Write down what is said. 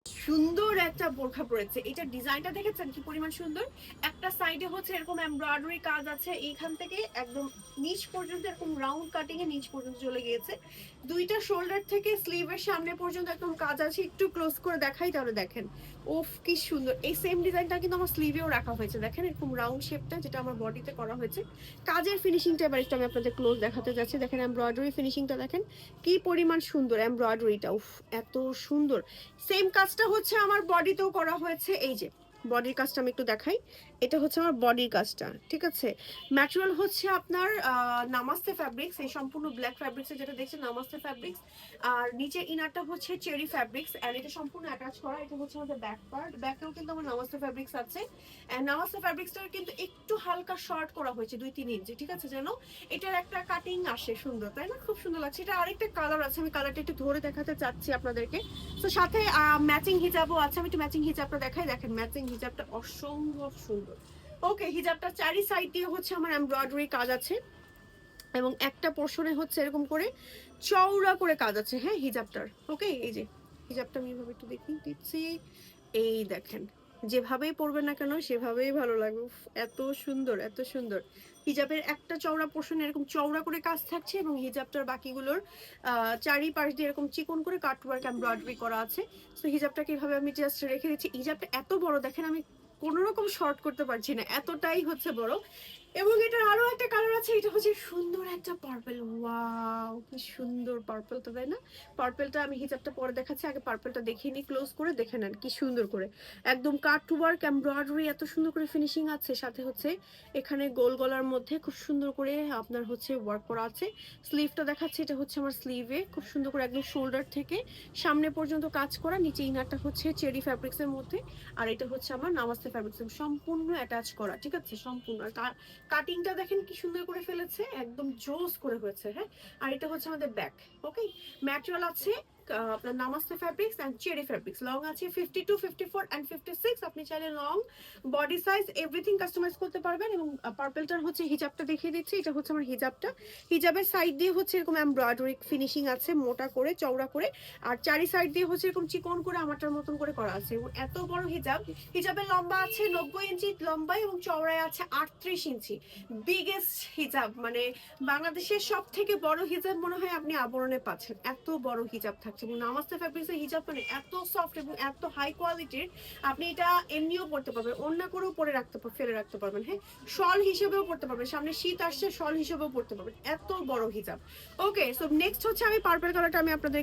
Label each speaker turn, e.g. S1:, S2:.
S1: সুন্দর একটা বোরখা পড়েছে। এটার ডিজাইনটা দেখেছেন কি পরিমাণ সুন্দর। একটা সাইডে হচ্ছে এরকম এমব্রয়ডারি কাজ আছে, এইখান থেকে একদম নিচ পর্যন্ত এরকম রাউন্ড কাটিং এ নিচ পর্যন্ত চলে গিয়েছে। দুইটা শোল্ডার থেকে স্লিভের সামনে পর্যন্ত একদম কাজ আছে। একটু ক্লোজ করে দেখাই তাহলে দেখেন, ওফ কি সুন্দর। এই সেম ডিজাইনটা কিন্তু আমার স্লিভেও রাখা হয়েছে, দেখেন এরকম রাউন্ড শেপটা যেটা আমার বডিতে করা হয়েছে। কাজের ফিনিশিংটা এবার একটু আমি আপনাদের ক্লোজ দেখাতে যাচ্ছি। দেখেন এমব্রয়ডারি ফিনিশিংটা দেখেন কি পরিমাণ সুন্দর। এমব্রয়ডারিটা উফ এত সুন্দর। সেম কাজটা হচ্ছে আমার বডিতেও করা হয়েছে। এই যে বডির কাজটা আমি একটু দেখাই, এটা হচ্ছে আমার বডির কাজটা, ঠিক আছে। ম্যাটেরিয়াল হচ্ছে আপনার নামাস্তে ফ্যাব্রিক্স, এই সম্পূর্ণ ব্ল্যাক ফ্যাব্রিক্স যেটা দেখছেন নামাস্তে ফ্যাব্রিক্স। আর নিচে ইনারটা হচ্ছে চেরি ফ্যাব্রিক্স, এন্ড এটা সম্পূর্ণ অ্যাটাচ করা। এটা হচ্ছে আমাদের ব্যাক পার্ট, ব্যাকেও কিন্তু আমার নামাস্তে ফ্যাব্রিক্স আছে। এন্ড নামাস্তে ফ্যাব্রিক্সটা কিন্তু একটু হালকা শর্ট করা হয়েছে 2-3 ইঞ্চি, ঠিক আছে, যেন এটার একটা কাটিং আসে সুন্দর, তাই না? খুব সুন্দর লাগছে। এটা আরেকটা কালার আছে, আমি কালারটা একটু ধরে দেখাতে চাচ্ছি আপনাদেরকে। তো সাথে ম্যাচিং হিজাবও আছে, আমি একটু ম্যাচিং হিজাবটা দেখাই। দেখেন ম্যাচিং হিজাবটা অসম্ভব সুন্দর। ওকে, হিজাবটা চারি সাইড দিয়ে হচ্ছে আমার এমব্রয়ডারি কাজ আছে, এবং একটা পোর্শনে হচ্ছে এরকম করে চওড়া করে কাজ আছে, হ্যাঁ হিজাবটার। ওকে, এই যে হিজাবটা আমি এভাবে একটু দেখিয়ে দিচ্ছি। এই দেখেন, যেভাবেই পরবেন না কেন সেভাবেই ভালো লাগবে। উফ, এত সুন্দর এত সুন্দর। হিজাবের একটা চওড়া পোর্শনে এরকম চওড়া করে কাজ থাকছে, এবং হিজাবটার বাকিগুলোর চারিপাশ দিয়ে এরকম চিকন করে কাটওয়ার্ক এমব্রয়ডারি করা আছে। তো হিজাবটাকে এভাবে আমি জাস্ট রেখে দিচ্ছি। হিজাবটা এত বড় দেখেন, আমি কোনো রকম শর্ট করতে পারছি না, এতটাই হচ্ছে বড়। এবং এটার আরো একটা কালার আছে, এটা হচ্ছে সুন্দর একটা পার্পল। ওয়াও কি সুন্দর পার্পলটা, তাই না? পার্পলটা আমি হিজাবটা পরে দেখাচ্ছি, আগে পার্পলটা দেখিয়ে নি, ক্লোজ করে দেখে নেন কি সুন্দর করে একদম কাট ওয়ার্ক এমব্রয়ডারি এত সুন্দর করে ফিনিশিং আছে। সাথে হচ্ছে এখানে গোল গলার মধ্যে খুব সুন্দর করে আপনার হচ্ছে ওয়ার্ক করা আছে। স্লিভটা দেখাচ্ছে, এটা হচ্ছে আমার স্লিভে খুব সুন্দর করে একদম শোল্ডার থেকে সামনে পর্যন্ত কাজ করা। নিচে ইনারটা হচ্ছে চেরি ফ্যাব্রিক্সের মধ্যে, আর এটা হচ্ছে আমার নামাস্তে ফ্যাব্রিক্স সম্পূর্ণ অ্যাটাচ করা, ঠিক আছে, সম্পূর্ণ। আর কাটিংটা দেখেন কি সুন্দর করে ফেলেছে, একদম জোস করে হয়েছে, হ্যাঁ। আর এটা হচ্ছে আমাদের ব্যাক। ওকে, ম্যাটেরিয়াল আছে আপনার Namaste fabrics and cherry fabrics. Long আছে 52, 54 এন্ড 56। আপনি চাইলে long, body size everything customise করতে পারবেন। এবং পার্পলটার হচ্ছে হিজাবটা দেখিয়ে দিচ্ছি, এটা হচ্ছে আমার হিজাবটা। হিজাবের সাইড দিয়ে হচ্ছে এরকম এমব্রয়ডারি ফিনিশিং আছে, মোটা করে চওড়া করে। আর চারি সাইড দিয়ে হচ্ছে এরকম চিকন করে আমারটার মতন করে করা আছে। এবং এত বড় হিজাব, হিজাবের লম্বা আছে 90 ইঞ্চি লম্বাই, এবং চওড়ায় আছে 38 ইঞ্চি। বিগেস্ট হিজাব, মানে বাংলাদেশের সব থেকে বড় হিজাব মনে হয় আপনি আবরণে পাচ্ছেন, এত বড় হিজাব থাকছে। এবং নামাস্তে ফ্যাব্রিক্সের হিজাব মানে এত সফট এবং এত হাই কোয়ালিটির, আপনি এটা এমনিও পড়তে পারবেন, অন্য করেও পরে রাখতে ফেলে রাখতে পারবেন, হ্যাঁ, শল হিসেবেও পড়তে পারবেন, সামনে শীত আসছে শল হিসেবেও পড়তে পারবেন, এত বড় হিজাব। ওকে, সো নেক্সট হচ্ছে আমি পার্পল কালারটা আমি আপনাদের